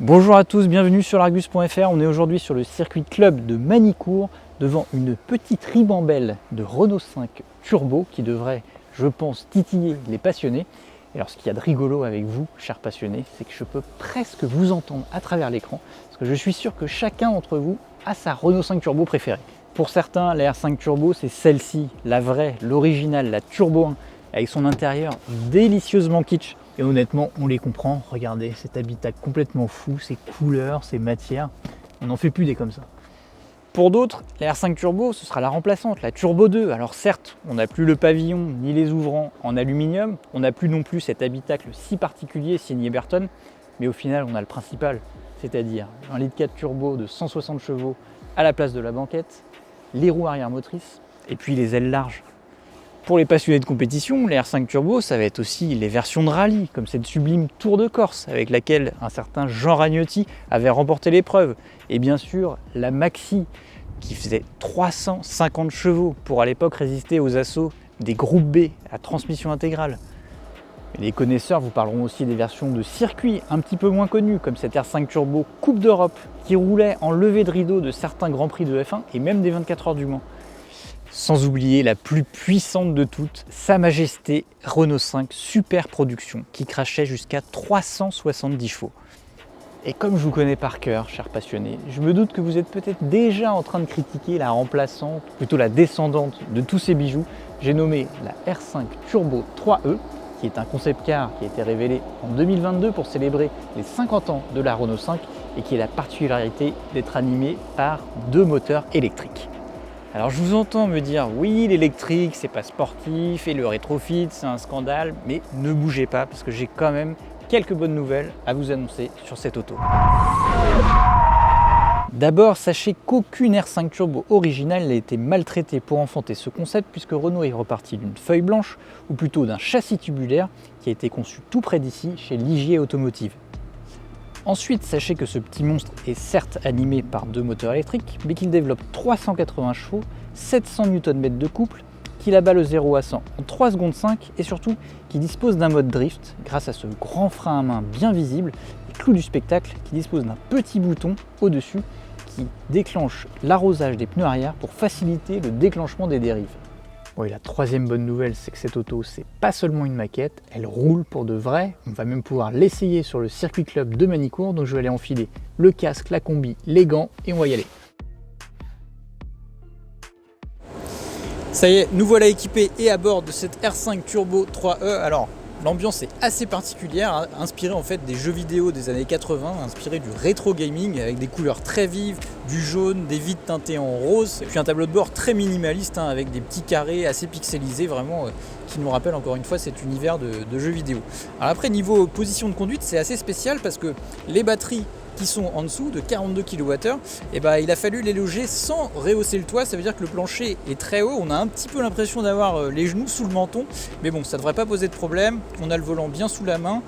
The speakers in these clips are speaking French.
Bonjour à tous, bienvenue sur l'Argus.fr. On est aujourd'hui sur le circuit club de Magny-Cours devant une petite ribambelle de Renault 5 Turbo qui devrait, je pense, titiller les passionnés. Et alors ce qu'il y a de rigolo avec vous, chers passionnés, c'est que je peux presque vous entendre à travers l'écran parce que je suis sûr que chacun d'entre vous a sa Renault 5 Turbo préférée. Pour certains, la R5 Turbo, c'est celle-ci, la vraie, l'originale, la Turbo 1, avec son intérieur délicieusement kitsch. Et honnêtement, on les comprend. Regardez cet habitacle complètement fou, ses couleurs, ses matières. On n'en fait plus des comme ça. Pour d'autres, la R5 Turbo, ce sera la remplaçante, la Turbo 2. Alors certes, on n'a plus le pavillon ni les ouvrants en aluminium. On n'a plus non plus cet habitacle si particulier signé Berton. Mais au final, on a le principal, c'est-à-dire un 1,4 litre turbo de 160 chevaux à la place de la banquette, les roues arrière motrices et puis les ailes larges. Pour les passionnés de compétition, les R5 Turbo, ça va être aussi les versions de rallye, comme cette sublime Tour de Corse, avec laquelle un certain Jean Ragnotti avait remporté l'épreuve. Et bien sûr, la Maxi, qui faisait 350 chevaux pour à l'époque résister aux assauts des groupes B à transmission intégrale. Et les connaisseurs vous parleront aussi des versions de circuit un petit peu moins connues, comme cette R5 Turbo Coupe d'Europe, qui roulait en levée de rideau de certains Grands Prix de F1 et même des 24 heures du Mans. Sans oublier la plus puissante de toutes, Sa Majesté Renault 5 Super Production, qui crachait jusqu'à 370 chevaux. Et comme je vous connais par cœur, chers passionnés, je me doute que vous êtes peut-être déjà en train de critiquer la remplaçante, plutôt la descendante de tous ces bijoux. J'ai nommé la R5 Turbo 3E, qui est un concept car qui a été révélé en 2022 pour célébrer les 50 ans de la Renault 5 et qui a la particularité d'être animé par 2 moteurs électriques. Alors je vous entends me dire oui, l'électrique c'est pas sportif et le rétrofit c'est un scandale, mais ne bougez pas parce que j'ai quand même quelques bonnes nouvelles à vous annoncer sur cette auto. D'abord, sachez qu'aucune R5 Turbo originale n'a été maltraitée pour enfanter ce concept puisque Renault est reparti d'une feuille blanche ou plutôt d'un châssis tubulaire qui a été conçu tout près d'ici chez Ligier Automotive. Ensuite, sachez que ce petit monstre est certes animé par 2 moteurs électriques, mais qu'il développe 380 chevaux, 700 Nm de couple, qu'il abat le 0 à 100 en 3 secondes 5 et surtout qu'il dispose d'un mode drift grâce à ce grand frein à main bien visible et clou du spectacle qui dispose d'un petit bouton au-dessus qui déclenche l'arrosage des pneus arrière pour faciliter le déclenchement des dérives. Bon, et la troisième bonne nouvelle, c'est que cette auto, c'est pas seulement une maquette, elle roule pour de vrai. On va même pouvoir l'essayer sur le circuit club de Magny-Cours, donc je vais aller enfiler le casque, la combi, les gants et on va y aller. Ça y est, nous voilà équipés et à bord de cette R5 Turbo 3E. Alors, l'ambiance est assez particulière, inspirée en fait des jeux vidéo des années 80, inspirée du rétro gaming avec des couleurs très vives, du jaune, des vitres teintées en rose, et puis un tableau de bord très minimaliste avec des petits carrés assez pixelisés vraiment qui nous rappellent encore une fois cet univers de jeux vidéo. Alors après niveau position de conduite c'est assez spécial parce que les batteries qui sont en dessous de 42 kWh, et il a fallu les loger sans rehausser le toit. Ça veut dire que le plancher est très haut, on a un petit peu l'impression d'avoir les genoux sous le menton, mais bon, ça ne devrait pas poser de problème. On a le volant bien sous la main,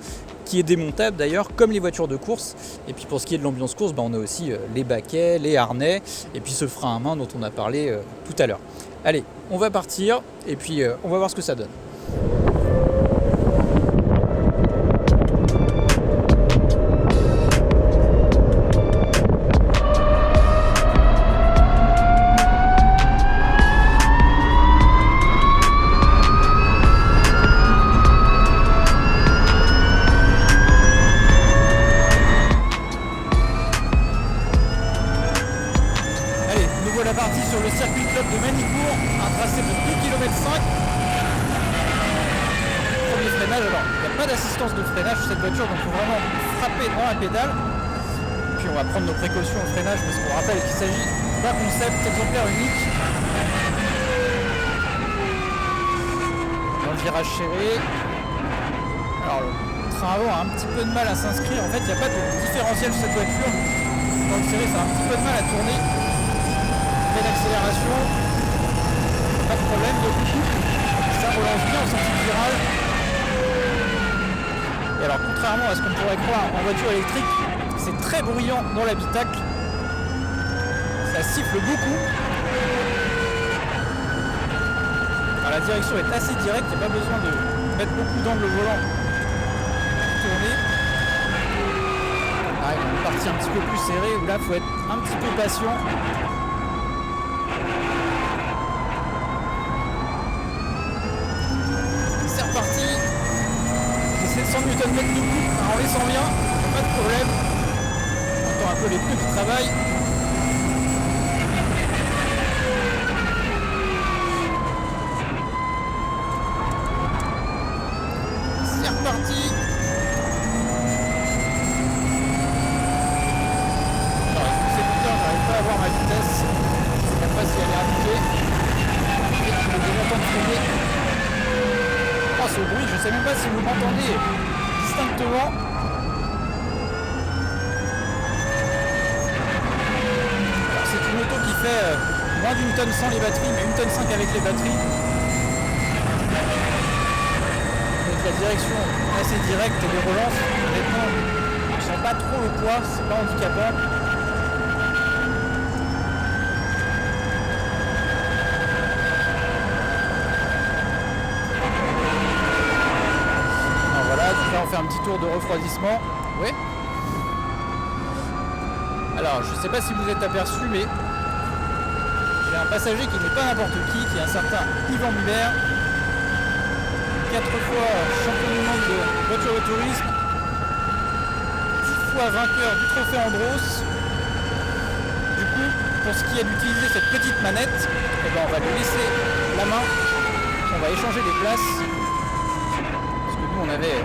qui est démontable d'ailleurs, comme les voitures de course. Et puis pour ce qui est de l'ambiance course, on a aussi les baquets, les harnais, et puis ce frein à main dont on a parlé tout à l'heure. Allez, on va partir, et puis on va voir ce que ça donne. Voilà parti sur le circuit club de Magny-Cours, un tracé de 2,5 km. Premier freinage, alors il n'y a pas d'assistance de freinage sur cette voiture, donc il faut vraiment frapper dans la pédale. Puis on va prendre nos précautions au freinage parce qu'on rappelle qu'il s'agit d'un concept exemplaire unique. Dans le virage serré. Alors le train avant a un petit peu de mal à s'inscrire, en fait il n'y a pas de différentiel sur cette voiture. Dans le serré ça a un petit peu de mal à tourner. D'accélération, pas de problème, donc ça relance bien au sortie de virage. Et alors contrairement à ce qu'on pourrait croire en voiture électrique, c'est très bruyant dans l'habitacle, ça siffle beaucoup. Alors, la direction est assez directe, il n'y a pas besoin de mettre beaucoup d'angle au volant pour tourner. Ah, il y a une partie un petit peu plus serrée où là il faut être un petit peu patient. C'est reparti. C'est 100 Nm de coupe, en laissant bien, pas de problème. On entend un peu les pneus qui travaillent. C'est reparti. Alors avec ces écouteurs, j'arrive pas à voir ma vitesse. Je sais même pas si elle est indiquée. Je vais déjà temps de freiner. Oh, ce bruit, je sais même pas si vous m'entendez distinctement. Alors c'est une auto qui fait moins d'une tonne sans les batteries, mais 1,5 tonne avec les batteries. Avec la direction assez directe et les relances, honnêtement, je sens pas trop le poids, c'est pas handicapant. Là on fait un petit tour de refroidissement. Oui. Alors je sais pas si vous êtes aperçu, mais j'ai un passager qui n'est pas n'importe qui est un certain Yvan Muller, 4 fois champion du monde de voiture de tourisme, 10 fois vainqueur du trophée Andros. Du coup, pour ce qui est d'utiliser cette petite manette, eh ben, on va lui laisser la main, on va échanger les places, parce que nous on avait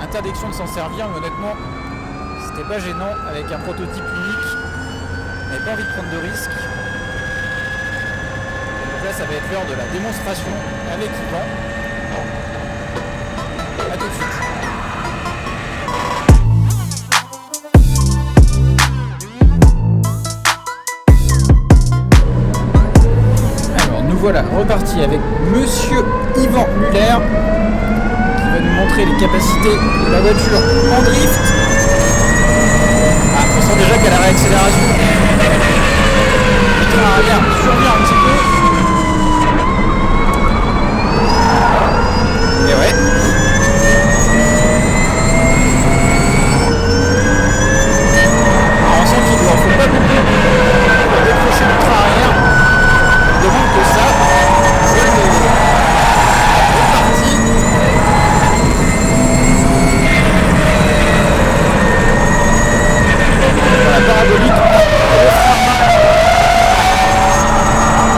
interdiction de s'en servir, mais honnêtement c'était pas gênant avec un prototype unique, on n'avait pas envie de prendre de risques. Donc là ça va être l'heure de la démonstration avec Yvan. A tout de suite. Alors nous voilà repartis avec Monsieur Yvan Muller, va nous montrer les capacités de la voiture en drift. Ah, on sent déjà qu'à la réaccélération, le train arrière survient un petit peu. Et ouais. Alors on sent qu'il ne faut pas beaucoup pour décrocher le train arrière. Il demande que ça. C'est reparti. La parabolique.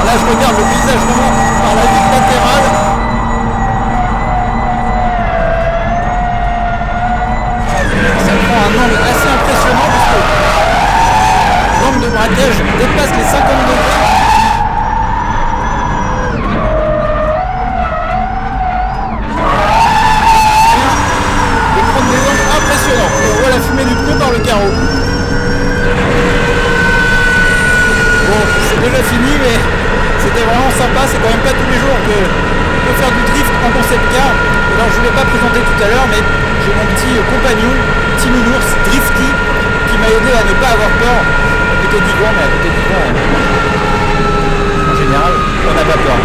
Là je regarde le paysage vraiment par la vitre latérale. Ça prend un angle assez impressionnant parce que l'angle de braquage dépasse les 50 degrés. Et prendre des angles impressionnants. On voit la fumée du pneu par le carreau. Bon, c'est déjà fini, mais c'était vraiment sympa. C'est quand même pas tous les jours que on peut faire du drift en concept car. Alors je ne l'ai pas présenté tout à l'heure, mais j'ai mon petit compagnon, petit nounours Drifty, qui m'a aidé à ne pas avoir peur. À côté d'Yvan, mais à côté d'Yvan, en général, on n'a pas peur.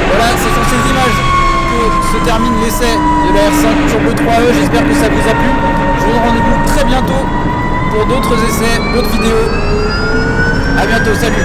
Voilà, ce sont ces images que se termine l'essai de la R5 Turbo 3E. J'espère que ça vous a plu. Je vous donne rendez-vous très bientôt pour d'autres essais, d'autres vidéos. A bientôt, salut!